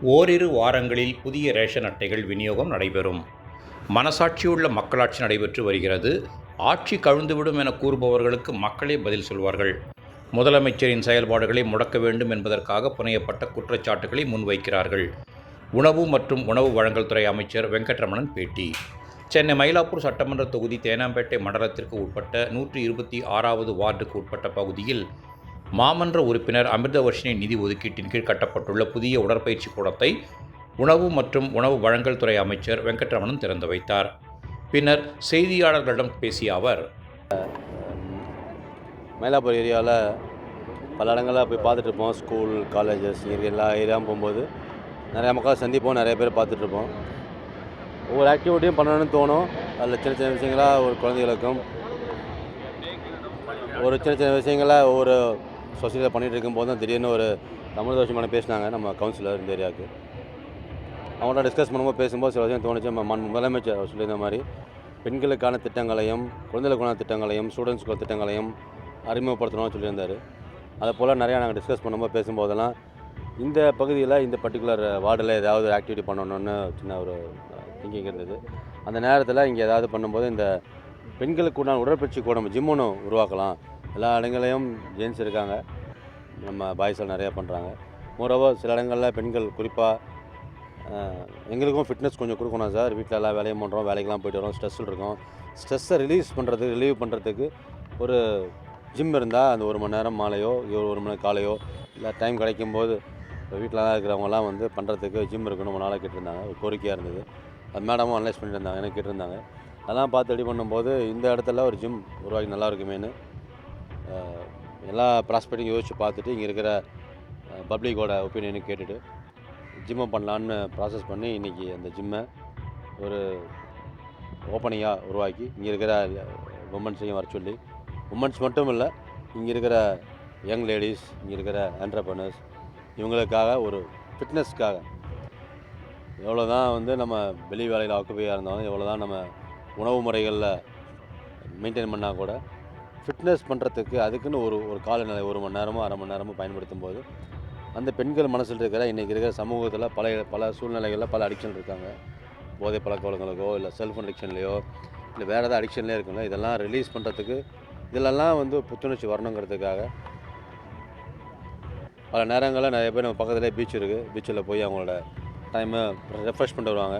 ஓரிரு வாரங்களில் புதிய ரேஷன் அட்டைகள் விநியோகம் நடைபெறும். மனசாட்சியுள்ள மக்களாட்சி நடைபெற்று வருகிறது. ஆட்சி கவிழ்ந்துவிடும் என கூறுபவர்களுக்கு மக்களே பதில் சொல்வார்கள். முதலமைச்சரின் செயல்பாடுகளை முடக்க வேண்டும் என்பதற்காக புனையப்பட்ட குற்றச்சாட்டுகளை முன்வைக்கிறார்கள். உணவு மற்றும் உணவு வழங்கல் துறை அமைச்சர் வெங்கட்ரமணன் பேட்டி. சென்னை மயிலாப்பூர் சட்டமன்ற தொகுதி தேனாம்பேட்டை மண்டலத்திற்கு உட்பட்ட 126வது வார்டுக்கு உட்பட்ட பகுதியில் மாமன்ற உறுப்பினர் அமிர்தவர்ஷினி நிதி ஒதுக்கீட்டின் கீழ் கட்டப்பட்டுள்ள புதிய உடற்பயிற்சி கூடத்தை உணவு மற்றும் உணவு வழங்கல் துறை அமைச்சர் வெங்கட்ரமணன் திறந்து வைத்தார். பின்னர் செய்தியாளர்களிடம் பேசிய அவர், மயிலாப்பூர் ஏரியாவில் பல இடங்களில் போய் பார்த்துட்ருப்போம். ஸ்கூல், காலேஜஸ் இங்கே எல்லா ஏரியாவும் போகும்போது நிறையா மக்களை சந்திப்போம், நிறைய பேர் பார்த்துட்ருப்போம். ஒவ்வொரு ஆக்டிவிட்டியும் பண்ணணும்னு தோணும். அதில் சின்ன சின்ன விஷயங்களாக ஒரு குழந்தைகளுக்கும் சின்ன சின்ன விஷயங்களை ஒவ்வொரு சொசைட்டியில் பண்ணிகிட்டு இருக்கும்போது தான் திடீர்னு ஒரு தமிழ்தோஷமான பேசினாங்க நம்ம கவுன்சிலர் இந்த ஏரியாவுக்கு. அவங்கள்ட்ட டிஸ்கஸ் பண்ணும்போது பேசும்போது சில விஷயம் தோணுச்சு. முதலமைச்சர் சொல்லியிருந்த மாதிரி பெண்களுக்கான திட்டங்களையும் குழந்தைகளுக்கான திட்டங்களையும் ஸ்டூடெண்ட்ஸ்க்கு திட்டங்களையும் அறிமுகப்படுத்தணும்னு சொல்லியிருந்தார். அதை போல் நிறையா நாங்கள் டிஸ்கஸ் பண்ணும்போது பேசும்போதெல்லாம் இந்த பகுதியில் இந்த பர்டிகுலர் வார்டில் ஏதாவது ஆக்டிவிட்டி பண்ணணுன்னு சின்ன ஒரு திங்கிங் இருந்தது. அந்த நேரத்தில் இங்கே ஏதாவது பண்ணும்போது இந்த பெண்களுக்கு உண்டான உடற்பயிற்சி கூடம் ஜிம் ஒன்று உருவாக்கலாம். எல்லா இடங்களையும் ஜென்ஸ் இருக்காங்க, நம்ம பாய்ஸில் நிறையா பண்ணுறாங்க. மோரோவர் சில இடங்களில் பெண்கள் குறிப்பாக எங்களுக்கும் ஃபிட்னஸ் கொஞ்சம் கொடுக்கணும் சார். வீட்டில் எல்லா வேலையும் பண்ணுறோம், வேலைக்கெலாம் போய்ட்டு வரோம், ஸ்ட்ரெஸ்ஸில் இருக்கோம். ஸ்ட்ரெஸ்ஸை ரிலீவ் பண்ணுறதுக்கு ஒரு ஜிம் இருந்தால் அந்த 1 மணி நேரம் மாலையோ 1 மணி நேரம் காலையோ இல்லை டைம் கிடைக்கும்போது வீட்டில் தான் இருக்கிறவங்கலாம் வந்து பண்ணுறதுக்கு ஜிம் இருக்கணும் ரொம்ப நாளாக கேட்டிருந்தாங்க. ஒரு கோரிக்கையாக இருந்தது. அது மேடமும் அனலைஸ் பண்ணிட்டு இருந்தாங்க, எனக்கு கேட்டிருந்தாங்க. அதெல்லாம் பார்த்து ரெடி பண்ணும்போது இந்த இடத்துல ஒரு ஜிம் உருவாக்கி நல்லா இருக்குமேனு எல்லா ப்ராஸ்பெக்டையும் யோசித்து பார்த்துட்டு இங்கே இருக்கிற பப்ளிக்கோட ஒப்பீனியனும் கேட்டுட்டு ஜிம்மை பண்ணலான்னு ப்ராசஸ் பண்ணி இன்றைக்கி அந்த ஜிம்மை ஒரு ஓப்பனிங்காக உருவாக்கி இங்கே இருக்கிற உமன்ஸையும் வர சொல்லி, உமன்ஸ் மட்டும் இல்லை, இங்கே இருக்கிற யங் லேடிஸ், இங்கே இருக்கிற என்டர்பிரனர்ஸ் இவங்களுக்காக ஒரு ஃபிட்னஸ்க்காக எவ்வளோ தான் வந்து நம்ம வெளி வேலையில் ஆக்குப்பையாக இருந்தாலும், எவ்வளோ தான் நம்ம உணவு முறைகளில் மெயின்டைன் பண்ணால் கூட ஃபிட்னஸ் பண்ணுறதுக்கு அதுக்குன்னு ஒரு காலநிலை 1 மணி நேரமோ 1/2 மணி நேரமோ பயன்படுத்தும் போது அந்த பெண்கள் மனசில் இருக்கிற இன்றைக்கி இருக்கிற சமூகத்தில் பல சூழ்நிலைகளில் பல அடிக்ஷன் இருக்காங்க. போதை பழக்க வழக்கங்களுக்கோ இல்லை செல்ஃபோன் அடிக்ஷன்லையோ இல்லை வேறு ஏதாவது அடிக்ஷன்லேயே இருக்குங்களோ, இதெல்லாம் ரிலீஸ் பண்ணுறதுக்கு இதிலெல்லாம் வந்து புத்துணர்ச்சி வரணுங்கிறதுக்காக பல நேரங்களில் நிறைய பேர் நம்ம பக்கத்துலேயே பீச் இருக்குது, பீச்சில் போய் அவங்களோட டைமை ரெஃப்ரெஷ் பண்ணிட்டு வருவாங்க.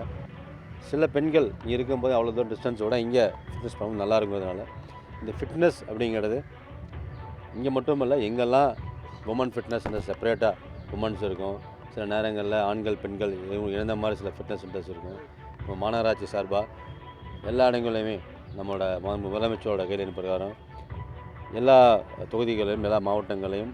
சில பெண்கள் இங்கே இருக்கும்போது அவ்வளோ தூரம் டிஸ்டன்ஸோட இங்கே ஃபிட்னஸ் பண்ண நல்லா இருக்கிறதுனால இந்த ஃபிட்னஸ் அப்படிங்கிறது இங்கே மட்டும் இல்லை, எங்கெல்லாம் உமன் ஃபிட்னஸ் இந்த செப்பரேட்டாக உமன்ஸ் இருக்கும், சில நேரங்களில் ஆண்கள் பெண்கள் இழந்த மாதிரி சில ஃபிட்னஸ் சென்டர்ஸ் இருக்கும். நம்ம மாநகராட்சி சார்பாக எல்லா இடங்களையுமே நம்மளோட முதலமைச்சரோட கைதின் பிரகாரம் எல்லா தொகுதிகளையும் எல்லா மாவட்டங்களையும்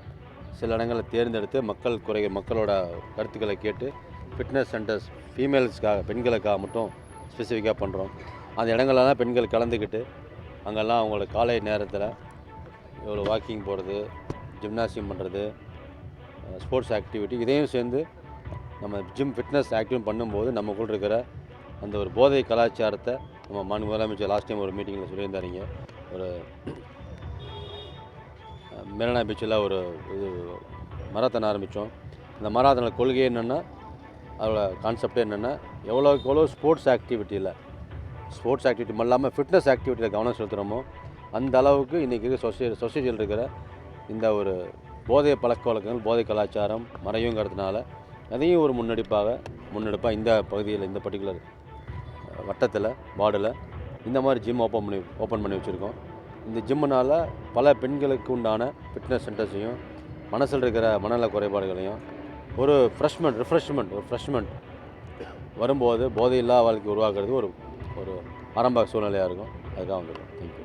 சில இடங்களில் தேர்ந்தெடுத்து மக்களோட கருத்துக்களை கேட்டு ஃபிட்னஸ் சென்டர்ஸ் ஃபீமேல்ஸ்க்காக பெண்களுக்காக மட்டும் ஸ்பெசிஃபிக்காக பண்ணுறோம். அந்த இடங்கள்லாம் பெண்கள் கலந்துக்கிட்டு அங்கெல்லாம் அவங்களோட காலை நேரத்தில் எவ்வளோ வாக்கிங் போகிறது, ஜிம்னாசியம் பண்ணுறது, ஸ்போர்ட்ஸ் ஆக்டிவிட்டி இதையும் சேர்ந்து நம்ம ஜிம் ஃபிட்னஸ் ஆக்டிவ் பண்ணும்போது நமக்குள்ள இருக்கிற அந்த ஒரு போதை கலாச்சாரத்தை நம்ம முதலமைச்சர் லாஸ்ட் டைம் ஒரு மீட்டிங்கில் சொல்லியிருந்தாருங்க. ஒரு மெரினா பீச்சில் ஒரு இது மராத்தான் ஆரம்பித்தோம். இந்த மராத்தானோட கொள்கை என்னென்னா, அதோட கான்செப்டே என்னென்னா, எவ்வளோ ஸ்போர்ட்ஸ் ஆக்டிவிட்டியில் மட்டும் இல்லாமல் ஃபிட்னஸ் ஆக்டிவிட்டியில் கவனம் செலுத்துகிறோமோ அந்த அளவுக்கு இன்றைக்கி இருக்கிற சொசைட்டியில் இருக்கிற இந்த ஒரு போதை பழக்க வழக்கங்கள், போதை கலாச்சாரம் மறையுங்கிறதுனால அதையும் ஒரு முன்னெடுப்பாக இந்த பகுதியில் இந்த பர்டிகுலர் வட்டத்தில் வார்டில் இந்த மாதிரி ஜிம் ஓப்பன் பண்ணி வச்சுருக்கோம். இந்த ஜிம்முனால் பல பெண்களுக்கு உண்டான ஃபிட்னஸ் சென்டர்ஸையும் மனசில் இருக்கிற மனநல குறைபாடுகளையும் ஒரு ஃப்ரெஷ்மெண்ட் வரும்போது போதையில்லா வாழ்க்கை உருவாக்குறது ஒரு ஆரம்ப சூழ்நிலையாக இருக்கும். அதுக்காக வந்துடும். தேங்க்யூ.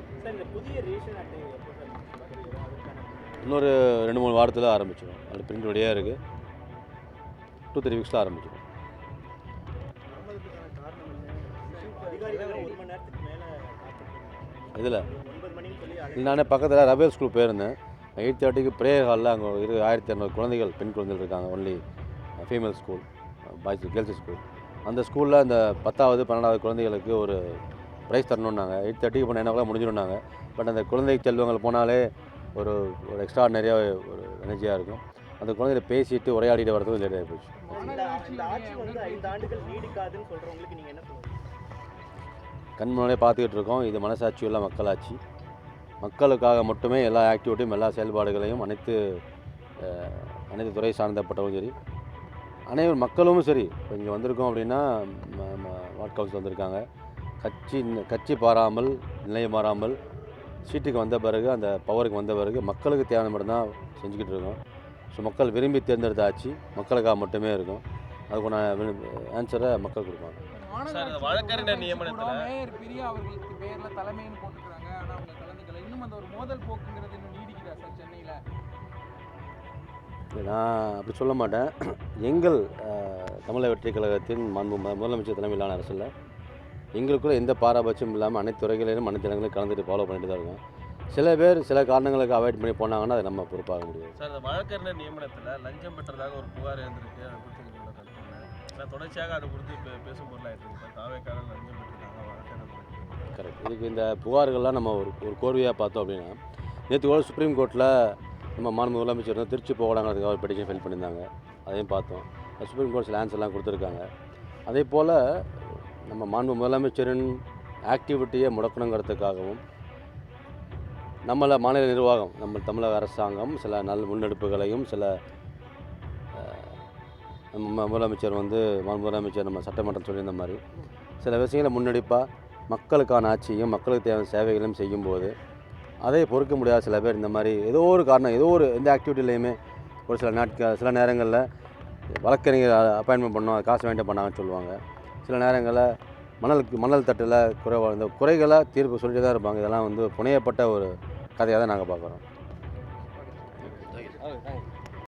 இன்னொரு 2-3 வாரத்தில் ஆரம்பிச்சிடும். அது பிரிண்ட் ரெடியாக இருக்குது. 2-3 வீக்ஸில் ஆரம்பிச்சிடும். இதில் நானே பக்கத்தில் ரபேல் ஸ்கூல் போயிருந்தேன். 8:30க்கு ப்ரேயர் ஹாலில் அங்கே 1200 குழந்தைகள், பெண் குழந்தைகள் இருக்காங்க. Only female school, girls school. அந்த ஸ்கூலில் அந்த 10வது 12வது குழந்தைகளுக்கு ஒரு ப்ரைஸ் தரணுன்னாங்க. 8:30க்கு போனால் என்ன முடிஞ்சிடும்னாங்க. பட் அந்த குழந்தை செல்வங்கள் போனாலே ஒரு எக்ஸ்ட்ராடினரியாக ஒரு எனர்ஜியாக இருக்கும். அந்த குழந்தைகிட்ட பேசிட்டு உரையாடிட்டு வரதும் லேட் ஆகி போச்சு. இந்த ஆட்சி வந்து 5 ஆண்டுகள் நீடிக்காதுன்னு சொல்றவங்களுக்கு நீங்க என்ன சொல்லுவீங்க? கண் முன்னாடியே பார்த்துக்கிட்டு இருக்கோம். இது மனசாட்சியுள்ள மக்களாட்சி. மக்களுக்காக மட்டுமே எல்லா ஆக்டிவிட்டியும் எல்லா செயல்பாடுகளையும் அனைத்து துறை சார்ந்தப்பட்டவங்களும் சரி, அனைவரும் மக்களும் சரி. இப்போ இங்கே வந்திருக்கோம் அப்படின்னா வார்டு கவுன்சில் வந்திருக்காங்க. கட்சி பாராமல், நிலை மாறாமல் சீட்டுக்கு வந்த பிறகு, அந்த பவருக்கு வந்த பிறகு மக்களுக்கு தேவையான மட்டும்தான் செஞ்சுக்கிட்டு இருக்கோம். ஸோ மக்கள் விரும்பி தேர்ந்தெடுத்த ஆட்சி மக்களுக்காக மட்டுமே இருக்கும். அதுக்கான ஆன்சரை மக்கள் கொடுப்பாங்க. வழக்கறிஞர் நியமனத்தில் மேயர் பிரியா அவர்களுக்கு பேரில் தலைமைன்னு போட்டுக்கிறாங்க. ஆனால் அவங்க கலந்துக்கல. இன்னும் அந்த ஒரு மோதல் போக்குங்கிறது இன்னும் நீடிக்குதா சார் சென்னையில்? நான் அப்படி சொல்ல மாட்டேன். எங்கள் தமிழக வெற்றி கழகத்தின் முதலமைச்சர் தலைமையிலான அரசில் எங்களுக்குள்ள எந்த பாரபட்சம் இல்லாமல் அனைத்து துறைகளிலும் அனைத்து இடங்களிலும் கலந்துட்டு ஃபாலோ பண்ணிட்டு தான் இருக்கோம். சில பேர் சில காரணங்களுக்கு அவாய்ட் பண்ணி போனாங்கன்னா அதை நம்ம பொறுப்பாக முடியாது. சார், இந்த வழக்கறிஞர் நியமனத்தில் லஞ்சம் பெற்றதாக ஒரு புகார் இருந்திருக்கு. அதை குறித்து நீங்கள் கருத்து தொடர்ச்சியாக அதை குறித்து பேசும் பொருளாக இருக்குது. தாவேக்காக லஞ்சம் பெற்றிருக்காங்க வழக்கறிஞர். கரெக்ட். இதுக்கு இந்த புகார்கள்லாம் நம்ம ஒரு கோர்வையாக பார்த்தோம் அப்படின்னா, நேற்று கூட சுப்ரீம் கோர்ட்டில் நம்ம மாண்பு முதலமைச்சர் வந்து திருச்சி போகலாங்கிறதுக்காக ஒரு பெட்டிஷன் ஃபைல் பண்ணியிருந்தாங்க. அதையும் பார்த்தோம். சுப்ரீம் கோர்ட் சில ஆன்சர்லாம் கொடுத்துருக்காங்க. அதே போல் நம்ம மாண்பு முதலமைச்சரின் ஆக்டிவிட்டியை முடக்கணுங்கிறதுக்காகவும் மாநில நிர்வாகம், நம்ம தமிழக அரசாங்கம் சில முன்னெடுப்புகளையும் சில நம்ம முதலமைச்சர் நம்ம சட்டமன்றம் சொல்லியிருந்த மாதிரி சில விஷயங்களை முன்னெடுப்பாக மக்களுக்கான ஆட்சியும் மக்களுக்கு தேவையான சேவைகளும் செய்யும்போது அதை பொறுக்க முடியாத சில பேர் இந்த மாதிரி ஏதோ ஒரு காரணம், எந்த ஆக்டிவிட்டிலையுமே ஒரு சில நேரங்களில் வழக்கறிஞர் அப்பாயின்மெண்ட் பண்ணோம், காசு வேண்டிய பண்ணாங்கன்னு சொல்லுவாங்க. சில நேரங்களில் மணல் தட்டில் இந்த குறைகளை தீர்ப்பு சொல்லிட்டு தான் இருப்பாங்க. இதெல்லாம் புனையப்பட்ட ஒரு கதையாக தான் நாங்கள் பார்க்குறோம்.